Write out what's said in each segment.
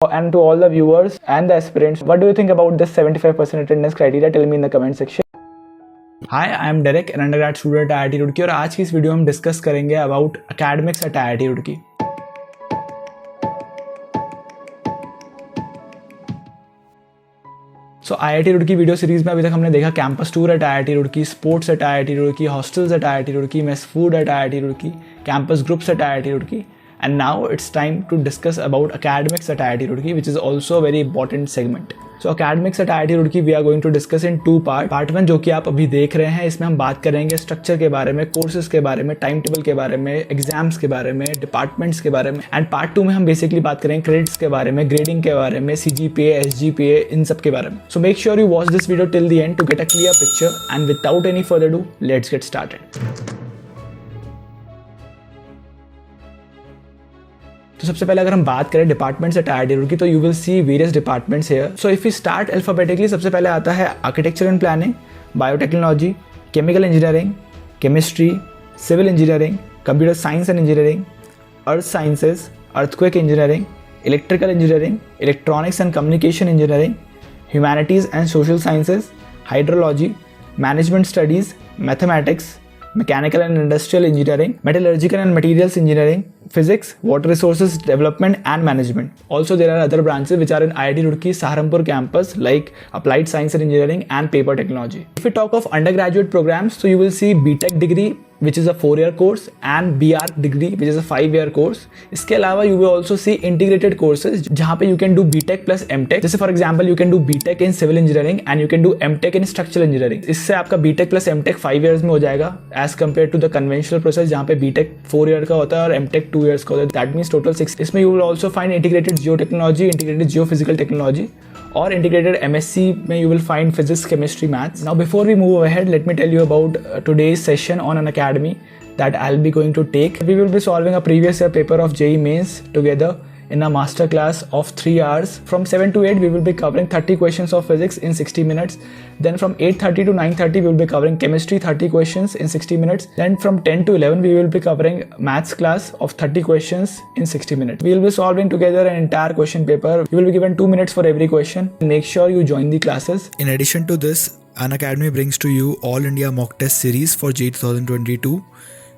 And to all the viewers and the aspirants, what do you think about this 75% attendance criteria? Tell me in the comment section. Hi, I am Derek, an undergrad student at IIT Roorkee और आज की इस video में हम discuss करेंगे about academics at IIT Roorkee. सो IIT Roorkee video series में अभी तक हमने देखा campus tour at IIT Roorkee, sports at IIT Roorkee, hostels at IIT Roorkee, mess food at IIT Roorkee, campus groups at IIT Roorkee. And now it's time to discuss about academics at IIT Roorkee, which is also a very important segment. So academics at IIT Roorkee we are going to discuss in two parts. Part 1 जो कि आप अभी देख रहे हैं, इसमें हम बात करेंगे स्ट्रक्चर के बारे में, कोर्सेज के बारे में, टाइम टेबल के बारे में, एग्जाम्स के बारे में, डिपार्टमेंट्स के बारे में. एंड पार्ट 2 में हम बेसिकली बात करेंगे क्रेडिट्स के बारे में, ग्रेडिंग के बारे में, CGPA, SGPA, इन सब के बारे में. So make sure you watch this video till the end to get a clear picture. And without any further ado, let's get started. तो सबसे पहले अगर हम बात करें डिपार्टमेंट्स एट IIT Roorkee तो you will see various departments here. So if we start alphabetically, सबसे पहले आता है architecture and planning, biotechnology, chemical engineering, chemistry, civil engineering, computer science and engineering, earth sciences, earthquake engineering, electrical engineering, electronics and communication engineering, humanities and social sciences, hydrology, management studies, mathematics, mechanical and industrial engineering, metallurgical and materials engineering, physics, water resources development and management. Also there are other branches which are in IIT Roorkee Saharanpur campus like applied science and engineering and paper technology. If we talk of undergraduate programs, so you will see BTech degree which is a 4-year course and BR degree which is a 5-year course. इसके अलावा you will also see integrated courses जहाँ पे you can do BTech plus MTech. जैसे for example you can do BTech in civil engineering and you can do MTech in structural engineering. इससे आपका BTech plus MTech 5 years में हो जाएगा as compared to the conventional process जहाँ पे BTech 4 year का होता है और MTech 2 years का होता है. That means total 6. इसमें you will also find integrated geotechnology, integrated geophysical technology or integrated MSc में you will find physics, chemistry, maths. Now before we move ahead, let me tell you about today's session on an academy that I'll be going to take. We will be solving a previous year paper of JEE Mains together in a master class of 3 hours. From 7 to 8 we will be covering 30 questions of physics in 60 minutes. Then from 8:30 to 9:30 we will be covering chemistry 30 questions in 60 minutes. Then from 10 to 11 we will be covering maths class of 30 questions in 60 minutes. We will be solving together an entire question paper. You will be given 2 minutes for every question. Make sure you join the classes. In addition to this, Unacademy brings to you All India Mock Test Series for JEE 2022,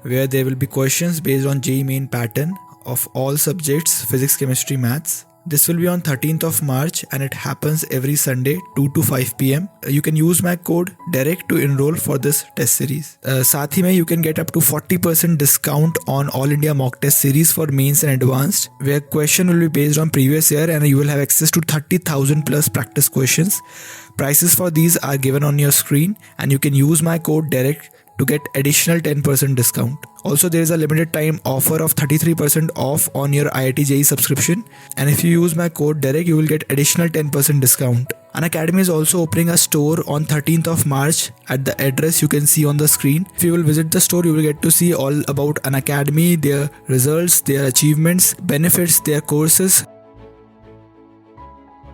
where there will be questions based on JEE Main pattern of all subjects, physics, chemistry, maths. This will be on 13th of March and it happens every Sunday 2 to 5 PM. You can use my code DEREK to enroll for this test series. साथ ही में you can get up to 40% discount on All India Mock Test Series for mains and advanced, where question will be based on previous year and you will have access to 30,000 plus practice questions. Prices for these are given on your screen and you can use my code DEREK to get additional 10% discount. Also there is a limited time offer of 33% off on your IIT JEE subscription, and if you use my code DEREK you will get additional 10% discount. Unacademy is also opening a store on 13th of March at the address you can see on the screen. If you will visit the store you will get to see all about Unacademy, their results, their achievements, benefits, their courses.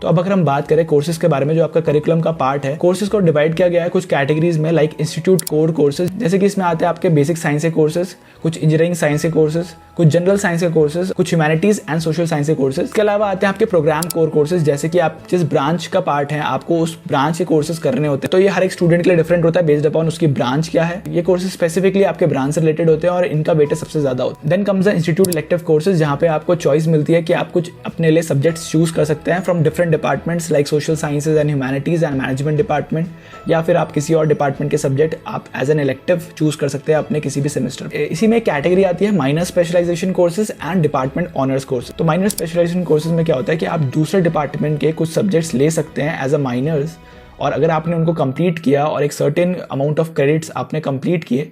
तो अब अगर हम बात करें courses के बारे में, जो आपका करिकुलम का पार्ट है, कोर्सेज को डिवाइड किया गया है कुछ कैटेगरीज में, लाइक इंस्टीट्यूट कोर कोर्सेज, जैसे कि इसमें आते हैं आपके बेसिक साइंस के कोर्सेज, कुछ इंजीनियरिंग साइंस के कोर्सेज, कुछ जनरल साइंस के कोर्सेज, कुछ ह्यूमैनिटीज एंड सोशल साइंस के कोर्सेज. इसके अलावा आते हैं आपके प्रोग्राम कोर कोर्सेज, जैसे कि आप जिस ब्रांच का पार्ट है आपको उस ब्रांच के कोर्सेज करने होते हैं. तो ये हर एक स्टूडेंट के लिए डिफरेंट होता है बेस्ड अपॉन उसकी ब्रांच क्या है. ये कोर्सेज स्पेसिफिकली आपके ब्रांच से रिलेटेड होते हैं और इनका वेटेज सबसे ज्यादा होता है. Then comes the institute elective courses, जहाँ पे आपको चॉइस मिलती है कि आप कुछ अपने लिए सब्जेक्ट्स चूज कर सकते हैं from different departments like social sciences and humanities and management department, या फिर आप किसी और डिपार्टमेंट के सब्जेक्ट आप एज एन इलेक्टिव चूज कर सकते हैं अपने किसी भी सेमेस्टर. इसी में कैटेगरी आती है minor specialisation courses and department honours courses. तो माइनर स्पेशलाइजेशन कोर्सेज में क्या होता है कि आप दूसरे डिपार्टमेंट के कुछ सब्जेक्ट्स ले सकते हैं एज अ माइनर्स, और अगर आपने उनको कंप्लीट किया और एक सर्टेन अमाउंट ऑफ क्रेडिट्स आपने कंप्लीट किए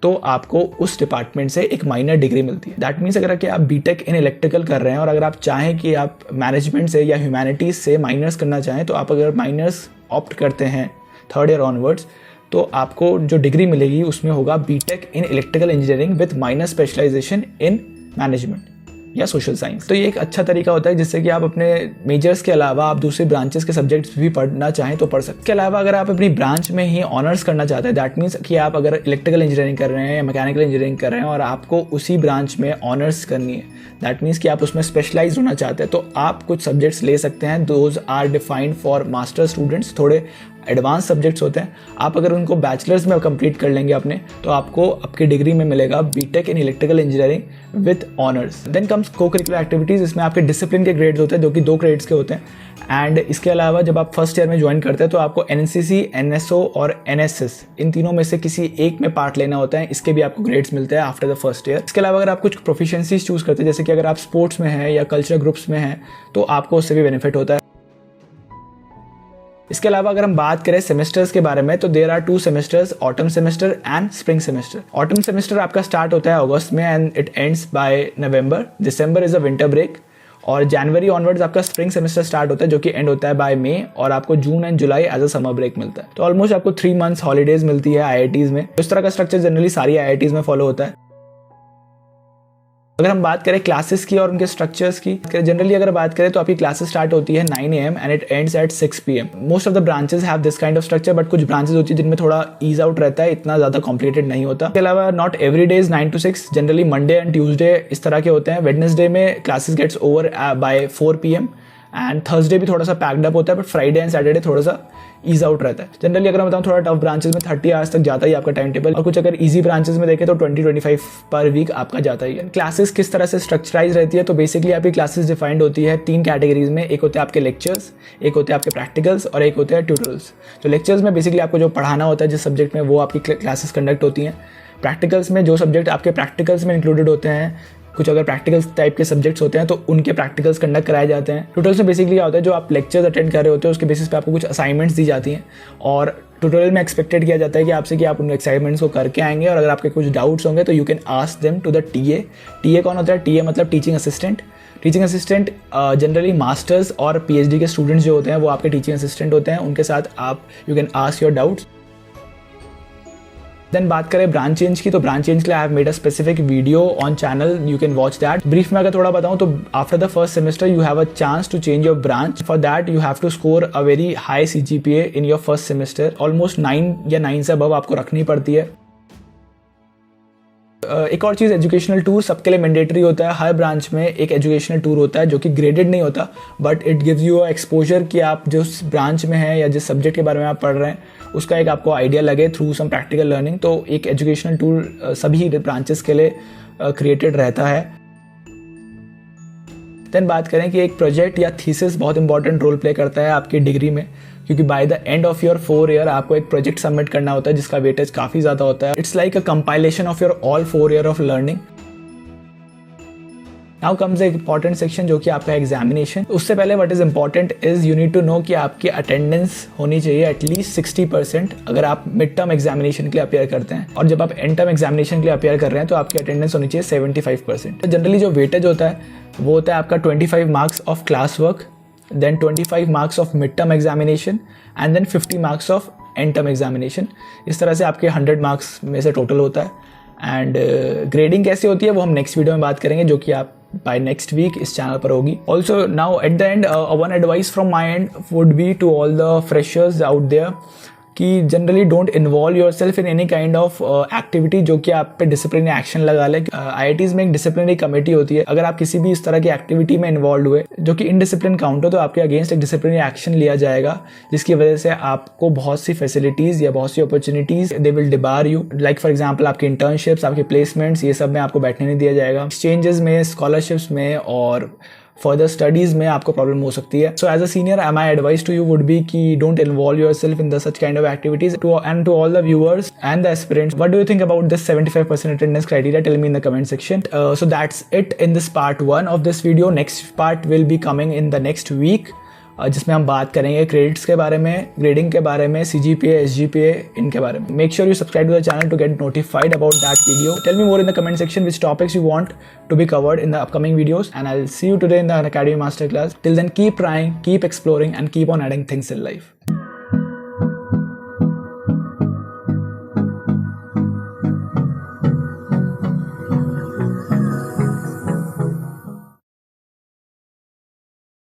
तो आपको उस डिपार्टमेंट से एक माइनर डिग्री मिलती है. दैट मीन्स अगर कि आप बीटेक इन इलेक्ट्रिकल कर रहे हैं और अगर आप चाहें कि आप मैनेजमेंट से या ह्यूमैनिटीज़ से माइनर्स करना चाहें, तो आप अगर माइनर्स ऑप्ट करते हैं 3rd ईयर ऑनवर्ड्स, तो आपको जो डिग्री मिलेगी उसमें होगा BTech in electrical engineering with minor specialisation in management. या सोशल साइंस। तो ये एक अच्छा तरीका होता है जिससे कि आप अपने मेजर्स के अलावा आप दूसरे ब्रांचेस के सब्जेक्ट्स भी पढ़ना चाहें तो पढ़ सकते हैं। इसके अलावा अगर आप अपनी ब्रांच में ही ऑनर्स करना चाहते हैं, दैट मीन्स कि आप अगर इलेक्ट्रिकल इंजीनियरिंग कर रहे हैं या मैकेनिकल इंजीनियरिंग कर रहे हैं और आपको उसी ब्रांच में ऑनर्स करनी है, दैट मीन्स कि आप उसमें स्पेशलाइज होना चाहते हैं, तो आप कुछ सब्जेक्ट्स ले सकते हैं। Those are defined for master students, थोड़े एडवांस सब्जेक्ट्स होते हैं। आप अगर उनको बैचलर्स में कंप्लीट कर लेंगे अपने, तो आपको आपकी डिग्री में मिलेगा BTech in electrical engineering with honours. Then comes co curricular activities, इसमें आपके डिसिप्लिन के ग्रेड्स होते हैं जो कि 2 क्रेडिट्स के होते हैं। एंड इसके अलावा जब आप फर्स्ट ईयर में ज्वाइन करते हैं तो आपको एनसीसी, एनएसओ और एनएसएस, इन तीनों में से किसी एक में पार्ट लेना होता है। इसके भी आपको ग्रेड्स मिलते हैं आफ्टर द फर्स्ट ईयर। इसके अलावा अगर आप कुछ प्रोफिशिएंसीज चूज़ करते हैं, जैसे कि अगर आप स्पोर्ट्स में हैं या कल्चरल ग्रुप्स में हैं, तो आपको उससे भी बेनिफिट होता है। इसके अलावा अगर हम बात करें सेमेस्टर्स के बारे में, तो there are 2 semesters, autumn semester and spring semester. Autumn semester आपका स्टार्ट होता है अगस्त में and it ends by November. December is a winter break और जनवरी ऑनवर्ड्स आपका स्प्रिंग सेमेस्टर स्टार्ट होता है जो कि एंड होता है बाय मई, और आपको June and July as a summer break मिलता है। तो ऑलमोस्ट आपको 3 मंथ्स हॉलीडेज मिलती है आईआईटीज़ में। इस तरह का स्ट्रक्चर जनरली सारी आईआईटीज़ में फॉलो होता है। अगर हम बात करें क्लासेस की और उनके स्ट्रक्चर्स की, जनरली अगर बात करें तो आपकी क्लासेस स्टार्ट होती है 9 AM and it ends at 6 PM। Most of the branches have this kind of structure, but कुछ ब्रांचेस होती है जिनमें थोड़ा ईज आउट रहता है, इतना ज़्यादा कॉम्प्लिकेटेड नहीं होता। इसके अलावा not every day is 9 to 6, generally Monday and Tuesday इस तरह के होते हैं। वेडनेसडे में classes gets over by 4 PM and Thursday भी थोड़ा सा पैक्ड अप होता है, बट फ्राइडे एंड सैटरडे थोड़ा सा ईज आउट रहता है। जनरली अगर मैं बताऊँ थोड़ा टफ ब्रांचेस में 30 आवर्स तक जाता ही आपका टाइम टेबल, और कुछ अगर इजी ब्रांचेस में देखें तो 20-25 पर वीक आपका जाता ही है। क्लासेस किस तरह से स्ट्रक्चराइज रहती है, तो बेसिकली आपकी क्लासेस डिफाइंड होती है 3 कैटेगरीज में। एक होते हैं आपके लेक्चर्स, एक होते हैं आपके प्रैक्टिकल्स और एक होते हैं ट्यूटोरियल्स। तो लेक्चर्स में बेसिकली आपको जो पढ़ाना होता है जिस सब्जेक्ट में, वो आपकी क्लासेस कंडक्ट होती हैं। प्रैक्टिकल्स में जो सब्जेक्ट आपके प्रैक्टिकल्स में इंक्लूडेड होते हैं, कुछ अगर प्रैक्टिकल्स टाइप के सब्जेक्ट्स होते हैं तो उनके प्रैक्टिकल्स कंडक्ट कराए जाते हैं। ट्यूटोरियल में बेसिकली क्या होता है, जो आप लेक्चर्स अटेंड कर रहे होते हैं उसके बेसिस पे आपको कुछ असाइनमेंट्स दी जाती हैं, और ट्यूटोरियल में एक्सपेक्टेड किया जाता है कि आपसे कि आप उन असाइनमेंट्स को करके आएंगे, और अगर आपके कुछ डाउट्स होंगे तो you can ask them to the TA. TA कौन होता है? टीए मतलब teaching assistant. Teaching assistant generally masters और पीएचडी के स्टूडेंट्स जो होते हैं वो आपके टीचिंग असिस्टेंट होते हैं, उनके साथ आप you can ask your doubts. Then बात करें ब्रांच चेंज की, तो ब्रांच चेंज के लिए I have made a specific video on channel, you can watch that. Brief में अगर थोड़ा बताऊं तो after the first semester you have a chance to change your branch. For that you have to score a very high CGPA in your first semester. Almost 9 या 9 से above आपको रखनी पड़ती है। एक और चीज़, एजुकेशनल टूर सबके लिए मैंडेटरी होता है। हर ब्रांच में एक एजुकेशनल टूर होता है जो कि ग्रेडेड नहीं होता, but it gives you exposure कि आप जिस ब्रांच में हैं या जिस सब्जेक्ट के बारे में आप पढ़ रहे हैं उसका एक आपको आइडिया लगे थ्रू सम प्रैक्टिकल लर्निंग। तो एक एजुकेशनल टूर सभी ब्रांचेस के लिए क्रिएटेड रहता है। देन बात करें कि एक प्रोजेक्ट या थीसिस बहुत इंपॉर्टेंट रोल प्ले करता है आपकी डिग्री में, क्योंकि by the end of your 4 year आपको एक प्रोजेक्ट सबमिट करना होता है जिसका वेटेज काफ़ी ज़्यादा होता है। It's like a compilation of your all 4 year of learning. Now comes एक इंपॉर्टेंट सेक्शन जो कि आपका एग्जामिनेशन। उससे पहले what is important is you need to know कि आपकी अटेंडेंस होनी चाहिए एटलीस्ट 60% अगर आप मिड टर्म एग्जामिनेशन के लिए अपेयर करते हैं, और जब आप एंड टर्म एग्जामिनेशन के लिए अपेयर कर रहे हैं तो आपकी अटेंडेंस होनी चाहिए 75%। जनरली जो वेटेज होता है वो होता है आपका 25 marks of class work, then 25 marks of midterm examination and then 50 marks of end term examination। इस तरह से आपके 100 मार्क्स में से टोटल होता है। एंड ग्रेडिंग कैसे होती है वो हम नेक्स्ट वीडियो में बात करेंगे, जो कि आप बाय नेक्स्ट वीक इस चैनल पर होगी। Also now at the end one advice from my end would be to all the freshers out there कि generally don't involve yourself in any kind of activity जो कि आप पे disciplinary action लगा ले। IITs में एक disciplinary committee होती है, अगर आप किसी भी इस तरह की एक्टिविटी में इन्वॉल्व हुए जो कि इनडिसिप्लिन काउंट हो तो आपके अगेंस्ट एक डिसिप्लिनरी एक्शन लिया जाएगा, जिसकी वजह से आपको बहुत सी फैसिलिटीज़ या बहुत सी opportunities they will debar you. Like for example आपकी इंटर्नशिप्स, आपके प्लेसमेंट्स, ये सब में आपको बैठने नहीं दिया जाएगा। एक्सचेंजेस में, स्कॉलरशिप्स में और फर्दर स्टडीज में आपको प्रॉब्लम हो सकती है। So as a senior my advice to you would be कि don't involve yourself in the such kind of activities. And to all the viewers and the aspirants, what do you think about this 75% attendance criteria? Tell me in the comment section. So that's it in this part 1 of this video. Next part will be coming in the next week, जिसमें हम बात करेंगे credits के बारे में, grading के बारे में, CGPA, SGPA, इनके बारे में। Make sure you subscribe to the channel to get notified about that video. Tell me more in the comment section which topics you want to be covered in the upcoming videos, and I'll see you today in the Academy Masterclass. Till then, keep trying, keep exploring, and keep on adding things in life.